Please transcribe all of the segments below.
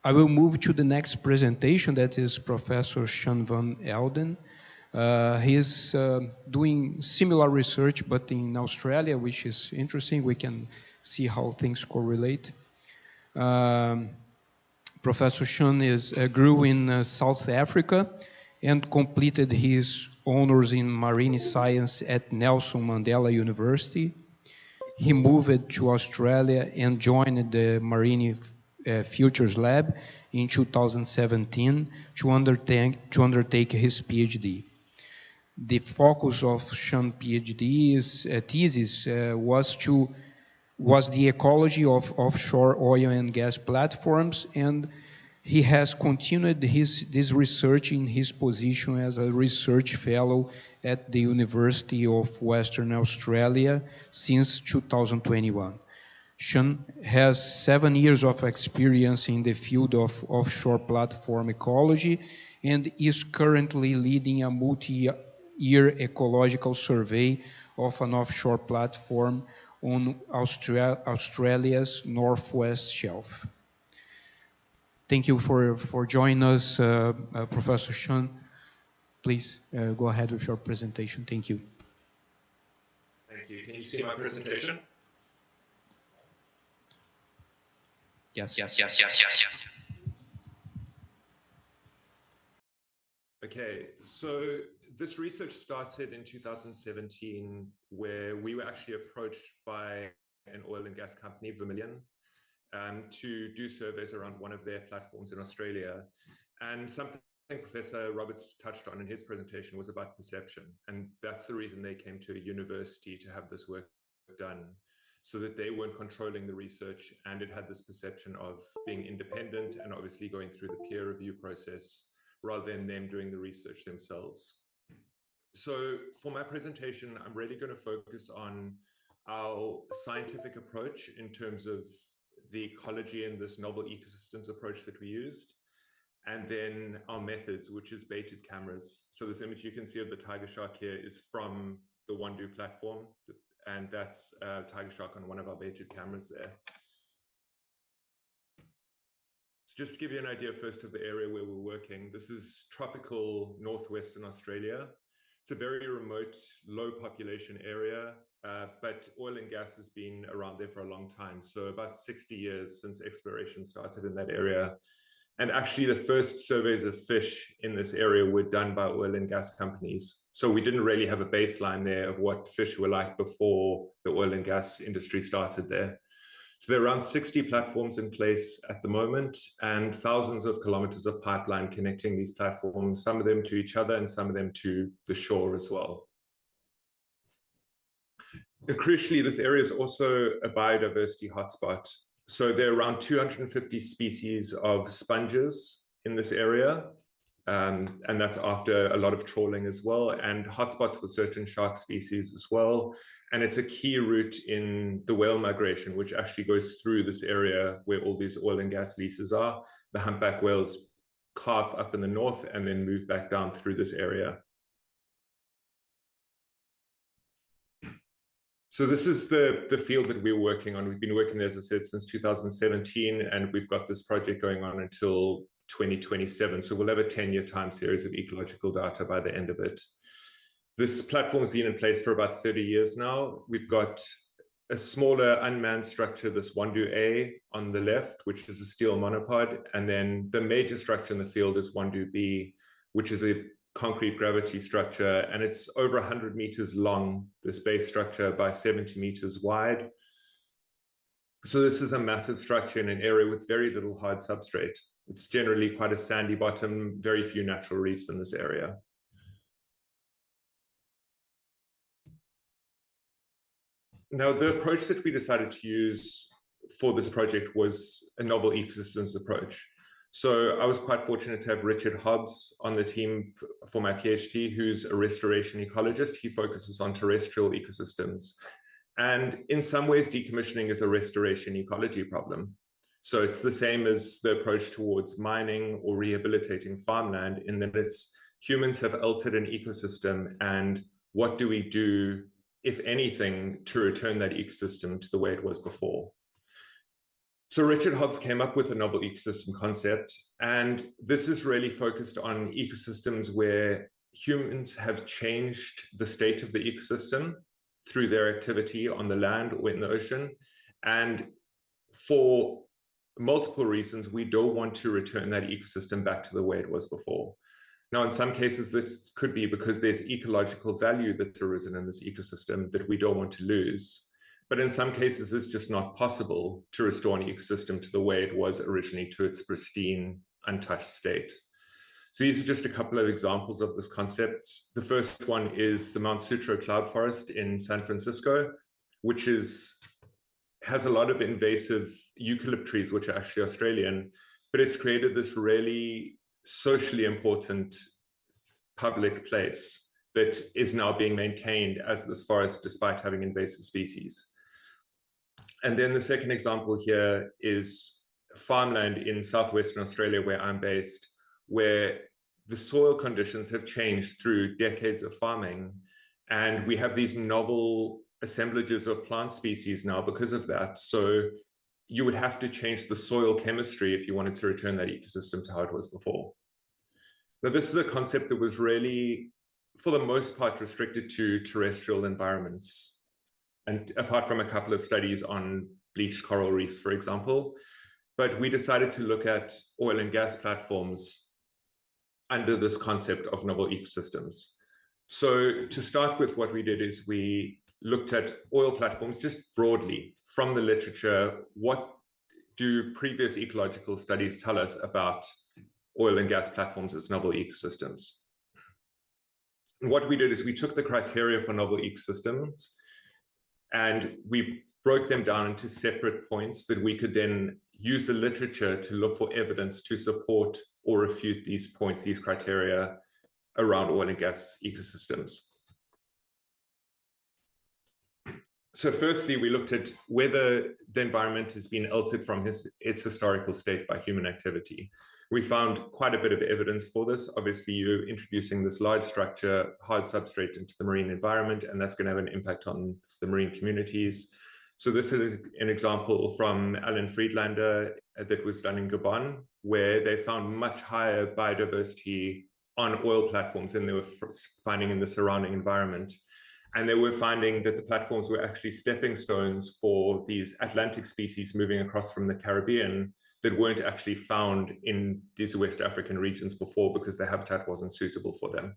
I will move to the next presentation, that is Professor Sean van Elden. He is doing similar research, but in Australia, which is interesting. We can see how things correlate. Professor Sean grew in South Africa and completed his honors in marine science at Nelson Mandela University. He moved to Australia and joined the Marine Futures Lab in 2017 to undertake his PhD. The focus of Sean's PhD thesis was the ecology of offshore oil and gas platforms, and he has continued this research in his position as a research fellow at the University of Western Australia since 2021. Sean has 7 years of experience in the field of offshore platform ecology and is currently leading a multi-year ecological survey of an offshore platform on Australia's northwest shelf. Thank you for joining us, Professor Sean. Please go ahead with your presentation. Thank you. Thank you. Can you see my presentation? Yes. Okay, so this research started in 2017, where we were actually approached by an oil and gas company, Vermilion, to do surveys around one of their platforms in Australia. And something Professor Roberts touched on in his presentation was about perception. And that's the reason they came to a university to have this work done, so that they weren't controlling the research and it had this perception of being independent and obviously going through the peer review process rather than them doing the research themselves. So for my presentation, I'm really going to focus on our scientific approach in terms of the ecology and this novel ecosystems approach that we used, and then our methods, which is baited cameras. So this image you can see of the tiger shark here is from the Wandoo platform, and that's a tiger shark on one of our baited cameras there. So just to give you an idea first of the area where we're working, this is tropical northwestern Australia. It's a very remote, low population area, but oil and gas has been around there for a long time. So about 60 years since exploration started in that area. And actually the first surveys of fish in this area were done by oil and gas companies. So we didn't really have a baseline there of what fish were like before the oil and gas industry started there. So there are around 60 platforms in place at the moment and thousands of kilometers of pipeline connecting these platforms, some of them to each other and some of them to the shore as well. And crucially, this area is also a biodiversity hotspot. So there are around 250 species of sponges in this area. And that's after a lot of trawling as well, and hotspots for certain shark species as well. And it's a key route in the whale migration, which actually goes through this area where all these oil and gas leases are. The humpback whales calf up in the north and then move back down through this area. So this is the field that we're working on. We've been working there, as I said, since 2017, and we've got this project going on until 2027. So we'll have a 10-year time series of ecological data by the end of it. This platform has been in place for about 30 years now. We've got a smaller unmanned structure, this Wandoo A on the left, which is a steel monopod. And then the major structure in the field is Wandoo B, which is a concrete gravity structure. And it's over 100 meters long, this base structure, by 70 meters wide. So this is a massive structure in an area with very little hard substrate. It's generally quite a sandy bottom, very few natural reefs in this area. Now, the approach that we decided to use for this project was a novel ecosystems approach. So I was quite fortunate to have Richard Hobbs on the team for my PhD, who's a restoration ecologist. He focuses on terrestrial ecosystems. And in some ways, decommissioning is a restoration ecology problem. So it's the same as the approach towards mining or rehabilitating farmland, in that it's humans have altered an ecosystem, and what do we do, if anything, to return that ecosystem to the way it was before? So Richard Hobbs came up with a novel ecosystem concept, and this is really focused on ecosystems where humans have changed the state of the ecosystem through their activity on the land or in the ocean. And for multiple reasons, we don't want to return that ecosystem back to the way it was before. Now, in some cases, this could be because there's ecological value that's arisen in this ecosystem that we don't want to lose. But in some cases, it's just not possible to restore an ecosystem to the way it was originally, to its pristine, untouched state. So these are just a couple of examples of this concept. The first one is the Mount Sutro cloud forest in San Francisco, which has a lot of invasive eucalypt trees, which are actually Australian, but it's created this really socially important public place that is now being maintained as this forest despite having invasive species. And then the second example here is farmland in southwestern Australia, where I'm based, where the soil conditions have changed through decades of farming. And we have these novel assemblages of plant species now because of that. So you would have to change the soil chemistry if you wanted to return that ecosystem to how it was before. Now, this is a concept that was really, for the most part, restricted to terrestrial environments, and apart from a couple of studies on bleached coral reefs, for example. But we decided to look at oil and gas platforms under this concept of novel ecosystems. So to start with, what we did is we looked at oil platforms just broadly from the literature. What do previous ecological studies tell us about oil and gas platforms as novel ecosystems? And what we did is we took the criteria for novel ecosystems and we broke them down into separate points that we could then use the literature to look for evidence to support or refute these points, these criteria around oil and gas ecosystems. So firstly, we looked at whether the environment has been altered from its historical state by human activity. We found quite a bit of evidence for this. Obviously, you're introducing this large structure, hard substrate into the marine environment, and that's going to have an impact on the marine communities. So this is an example from Alan Friedlander that was done in Gabon, where they found much higher biodiversity on oil platforms than they were finding in the surrounding environment. And they were finding that the platforms were actually stepping stones for these Atlantic species moving across from the Caribbean that weren't actually found in these West African regions before because the habitat wasn't suitable for them.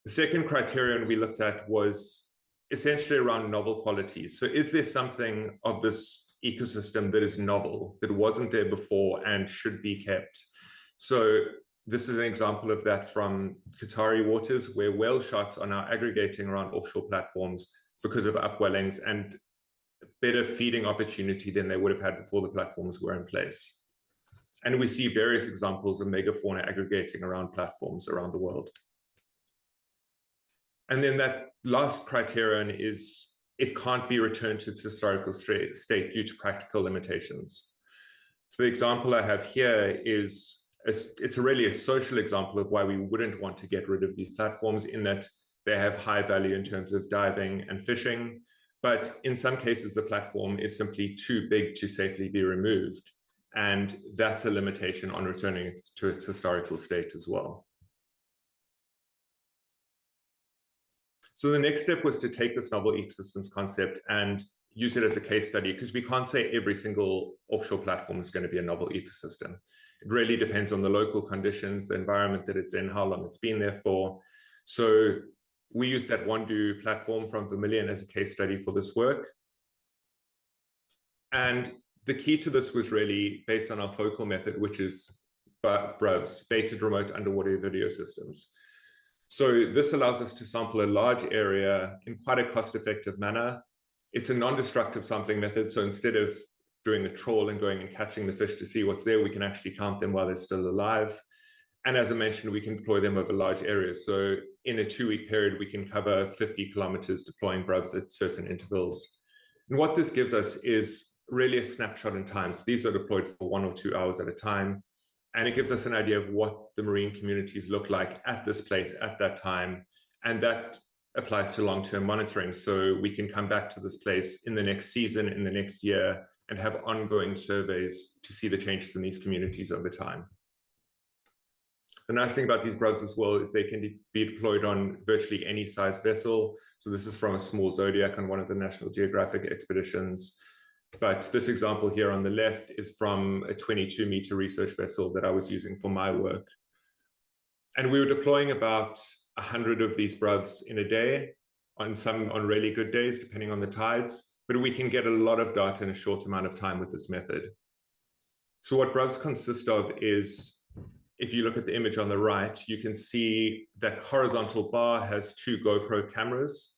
The second criterion we looked at was essentially around novel qualities. So is there something of this ecosystem that is novel, that wasn't there before and should be kept? So this is an example of that from Qatari waters, where whale sharks are now aggregating around offshore platforms because of upwellings and better feeding opportunity than they would have had before the platforms were in place. And we see various examples of megafauna aggregating around platforms around the world. And then that last criterion is it can't be returned to its historical state due to practical limitations. So the example I have here is, it's really a social example of why we wouldn't want to get rid of these platforms, in that they have high value in terms of diving and fishing. But in some cases, the platform is simply too big to safely be removed. And that's a limitation on returning it to its historical state as well. So the next step was to take this novel ecosystems concept and use it as a case study, because we can't say every single offshore platform is going to be a novel ecosystem. It really depends on the local conditions, the environment that it's in, how long it's been there for. So we used that Wandoo platform from Vermilion as a case study for this work. And the key to this was really based on our focal method, which is BRUVs, Baited Remote Underwater Video Systems. So this allows us to sample a large area in quite a cost-effective manner. It's a non-destructive sampling method. So instead of doing a trawl and going and catching the fish to see what's there, we can actually count them while they're still alive. And as I mentioned, we can deploy them over large areas. So in a 2-week period, we can cover 50 kilometers deploying BRUVs at certain intervals. And what this gives us is really a snapshot in time. So these are deployed for 1 or 2 hours at a time. And it gives us an idea of what the marine communities look like at this place at that time. And that applies to long-term monitoring. So we can come back to this place in the next season, in the next year, and have ongoing surveys to see the changes in these communities over time. The nice thing about these brubs as well is they can be deployed on virtually any size vessel. So this is from a small Zodiac on one of the National Geographic expeditions. But this example here on the left is from a 22-meter research vessel that I was using for my work. And we were deploying about 100 of these brubs in a day, on really good days, depending on the tides. But we can get a lot of data in a short amount of time with this method. So what brubs consist of is, if you look at the image on the right, you can see that horizontal bar has 2 GoPro cameras.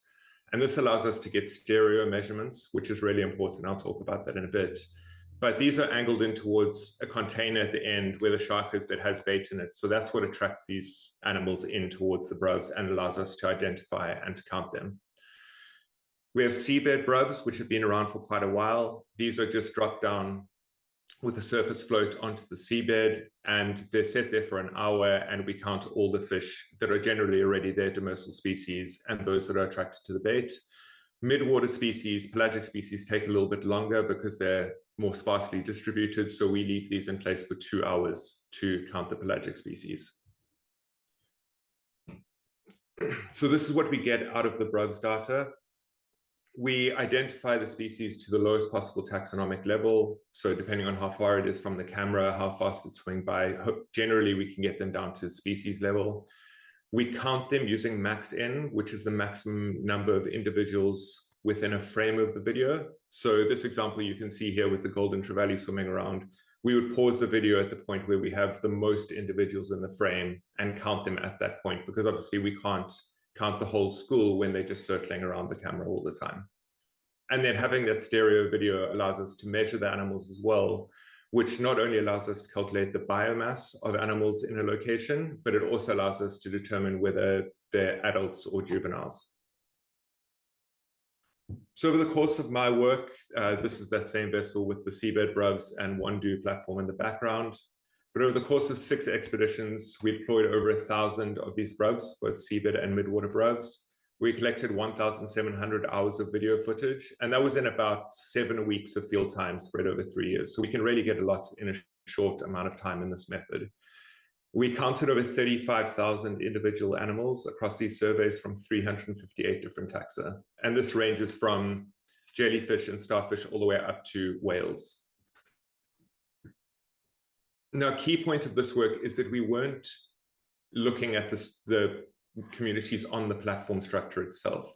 And this allows us to get stereo measurements, which is really important. I'll talk about that in a bit. But these are angled in towards a container at the end where the shark is that has bait in it. So that's what attracts these animals in towards the brubs and allows us to identify and to count them. We have seabed brubs, which have been around for quite a while. These are just dropped down with a surface float onto the seabed, and they're set there for an hour, and we count all the fish that are generally already there, demersal species, and those that are attracted to the bait. Midwater species, pelagic species, take a little bit longer because they're more sparsely distributed, so we leave these in place for 2 hours to count the pelagic species. So this is what we get out of the brubs data. We identify the species to the lowest possible taxonomic level. So depending on how far it is from the camera, how fast it's swinging by, generally we can get them down to species level. We count them using max-n, which is the maximum number of individuals within a frame of the video. So this example you can see here with the golden trevally swimming around, we would pause the video at the point where we have the most individuals in the frame and count them at that point, because obviously we can't count the whole school when they're just circling around the camera all the time. And then having that stereo video allows us to measure the animals as well, which not only allows us to calculate the biomass of animals in a location, but it also allows us to determine whether they're adults or juveniles. So over the course of my work, this is that same vessel with the seabed brubs and Wandoo platform in the background. But over the course of 6 expeditions, we deployed over 1,000 of these brubs, both seabed and midwater brubs. We collected 1,700 hours of video footage, and that was in about 7 weeks of field time spread over 3 years. So we can really get a lot in a short amount of time in this method. We counted over 35,000 individual animals across these surveys from 358 different taxa. And this ranges from jellyfish and starfish all the way up to whales. Now, a key point of this work is that we weren't looking at the communities on the platform structure itself.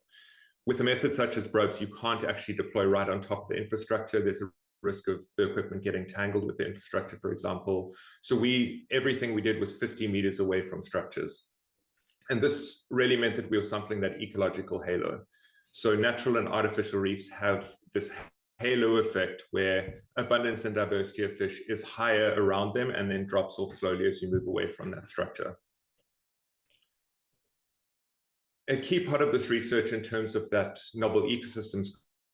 With a method such as brubs, you can't actually deploy right on top of the infrastructure. There's a risk of the equipment getting tangled with the infrastructure, for example. So everything we did was 50 meters away from structures. And this really meant that we were sampling that ecological halo. So natural and artificial reefs have this halo effect where abundance and diversity of fish is higher around them and then drops off slowly as you move away from that structure. A key part of this research in terms of that novel ecosystems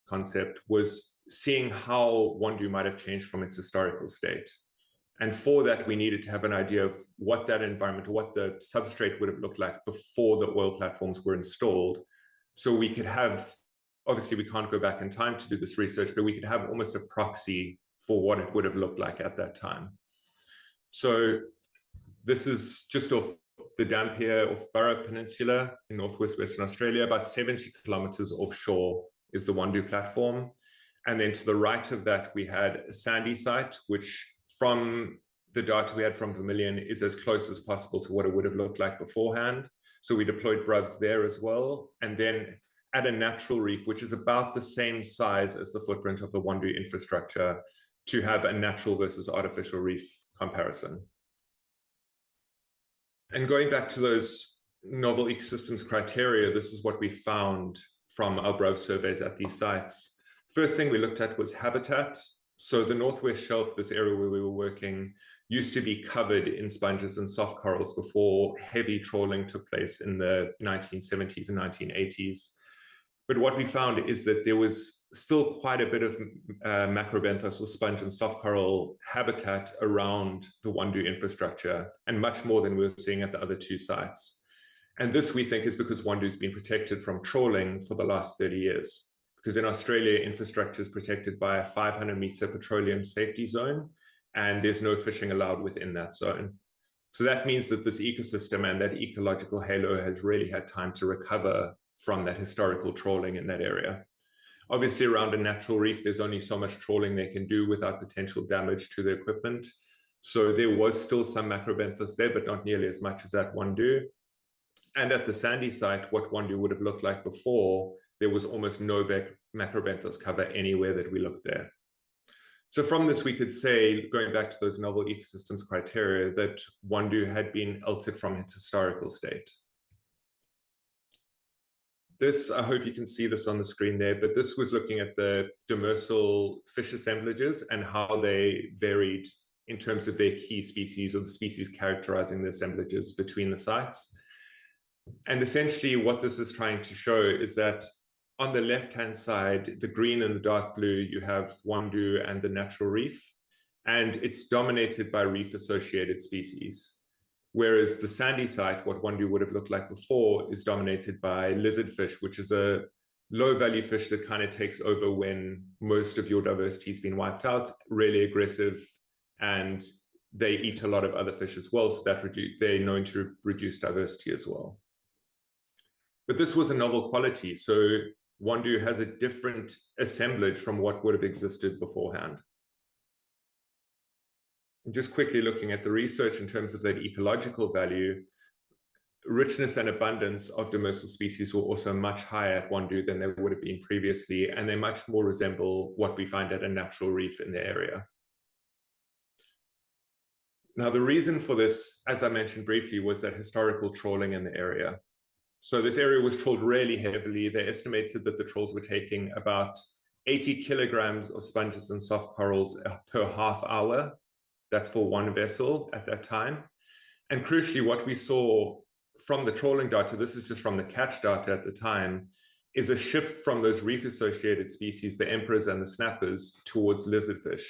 concept was seeing how Wandoo might have changed from its historical state. And for that, we needed to have an idea of what that environment, what the substrate would have looked like before the oil platforms were installed. So we could have, obviously we can't go back in time to do this research, but we could have almost a proxy for what it would have looked like at that time. So this is just off the Dampier off Burrup Peninsula in northwest Western Australia, about 70 kilometers offshore is the Wandoo platform. And then to the right of that, we had a sandy site, which from the data we had from Vermilion is as close as possible to what it would have looked like beforehand. So we deployed brubs there as well. And then at a natural reef, which is about the same size as the footprint of the Wandoo infrastructure, to have a natural versus artificial reef comparison. And going back to those novel ecosystems criteria, this is what we found from our brub surveys at these sites. First thing we looked at was habitat. So the Northwest Shelf, this area where we were working, used to be covered in sponges and soft corals before heavy trawling took place in the 1970s and 1980s. But what we found is that there was still quite a bit of macrobenthos or sponge and soft coral habitat around the Wandoo infrastructure, and much more than we were seeing at the other 2 sites. And this, we think, is because Wandoo's been protected from trawling for the last 30 years. because in Australia, infrastructure is protected by a 500-meter petroleum safety zone, and there's no fishing allowed within that zone. So that means that this ecosystem and that ecological halo has really had time to recover from that historical trawling in that area. Obviously, around a natural reef, there's only so much trawling they can do without potential damage to the equipment. So there was still some macrobenthos there, but not nearly as much as at Wandoo. And at the sandy site, what Wandoo would have looked like before, there was almost no macrobenthos cover anywhere that we looked there. So from this, we could say, going back to those novel ecosystems criteria, that Wandoo had been altered from its historical state. This, I hope you can see this on the screen there, but this was looking at the demersal fish assemblages and how they varied in terms of their key species or the species characterizing the assemblages between the sites. And essentially what this is trying to show is that on the left-hand side, the green and the dark blue, you have Wandoo and the natural reef, and it's dominated by reef-associated species. Whereas the sandy site, what Wandoo would have looked like before, is dominated by lizardfish, which is a low-value fish that kind of takes over when most of your diversity has been wiped out, really aggressive, and they eat a lot of other fish as well, so that they're known to reduce diversity as well. But this was a novel quality, so Wandoo has a different assemblage from what would have existed beforehand. And just quickly looking at the research in terms of that ecological value, richness and abundance of demersal species were also much higher at Wandoo than they would have been previously, and they much more resemble what we find at a natural reef in the area. Now, the reason for this, as I mentioned briefly, was that historical trawling in the area. So this area was trawled really heavily. They estimated that the trawls were taking about 80 kilograms of sponges and soft corals per half hour. That's for one vessel at that time. And crucially, what we saw from the trawling data, this is just from the catch data at the time, is a shift from those reef-associated species, the emperors and the snappers, towards lizardfish.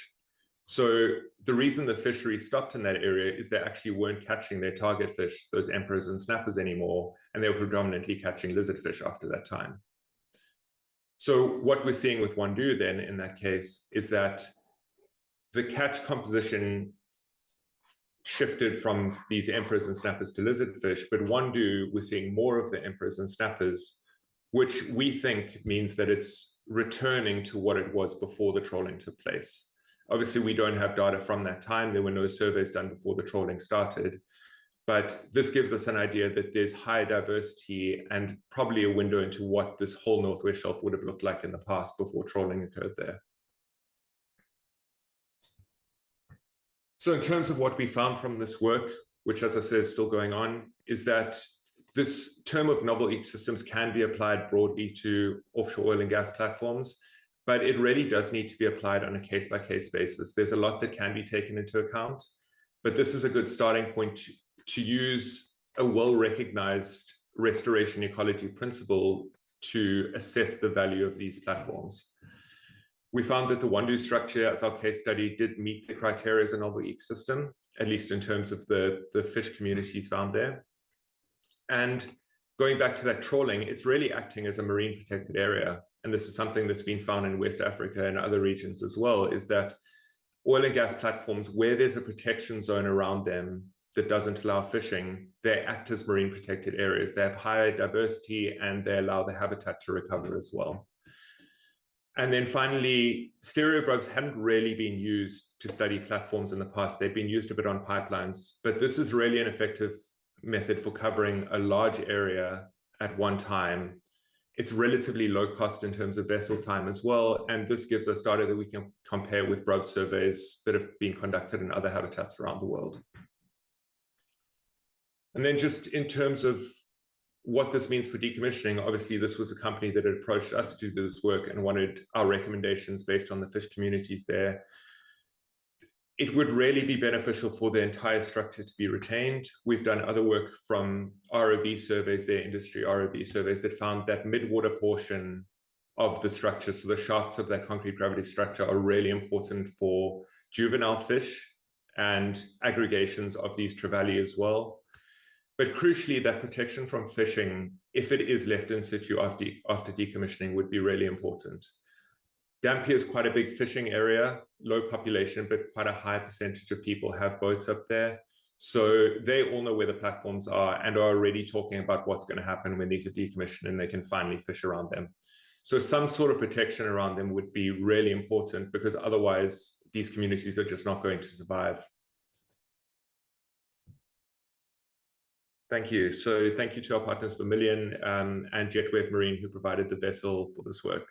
So the reason the fishery stopped in that area is they actually weren't catching their target fish, those emperors and snappers anymore, and they were predominantly catching lizardfish after that time. So what we're seeing with Wandoo then in that case is that the catch composition shifted from these emperors and snappers to lizardfish, but Wandoo, we're seeing more of the emperors and snappers, which we think means that it's returning to what it was before the trawling took place. Obviously, we don't have data from that time. There were no surveys done before the trawling started, but this gives us an idea that there's high diversity and probably a window into what this whole Northwest Shelf would have looked like in the past before trawling occurred there. So in terms of what we found from this work, which, as I said, is still going on, is that this term of novel ecosystems can be applied broadly to offshore oil and gas platforms, but it really does need to be applied on a case-by-case basis. There's a lot that can be taken into account, but this is a good starting point to use a well-recognized restoration ecology principle to assess the value of these platforms. We found that the Wandoo structure, as our case study, did meet the criteria as a novel ecosystem, at least in terms of the fish communities found there. And going back to that trawling, it's really acting as a marine protected area. And this is something that's been found in West Africa and other regions as well, is that oil and gas platforms, where there's a protection zone around them that doesn't allow fishing, they act as marine protected areas. They have higher diversity and they allow the habitat to recover as well. And then finally, stereobrobes hadn't really been used to study platforms in the past. They've been used a bit on pipelines, but this is really an effective method for covering a large area at one time. It's relatively low cost in terms of vessel time as well. And this gives us data that we can compare with probe surveys that have been conducted in other habitats around the world. And then just in terms of what this means for decommissioning, obviously this was a company that had approached us to do this work and wanted our recommendations based on the fish communities there. It would really be beneficial for the entire structure to be retained. We've done other work from ROV surveys, their industry ROV surveys, that found that mid-water portion of the structure, so the shafts of that concrete gravity structure, are really important for juvenile fish and aggregations of these trevally as well. But crucially, that protection from fishing, if it is left in situ after decommissioning, would be really important. Dampier is quite a big fishing area, low population, but quite a high percentage of people have boats up there. So they all know where the platforms are and are already talking about what's going to happen when these are decommissioned and they can finally fish around them. So some sort of protection around them would be really important, because otherwise these communities are just not going to survive. Thank you. So thank you to our partners Vermilion and Jetwave Marine, who provided the vessel for this work.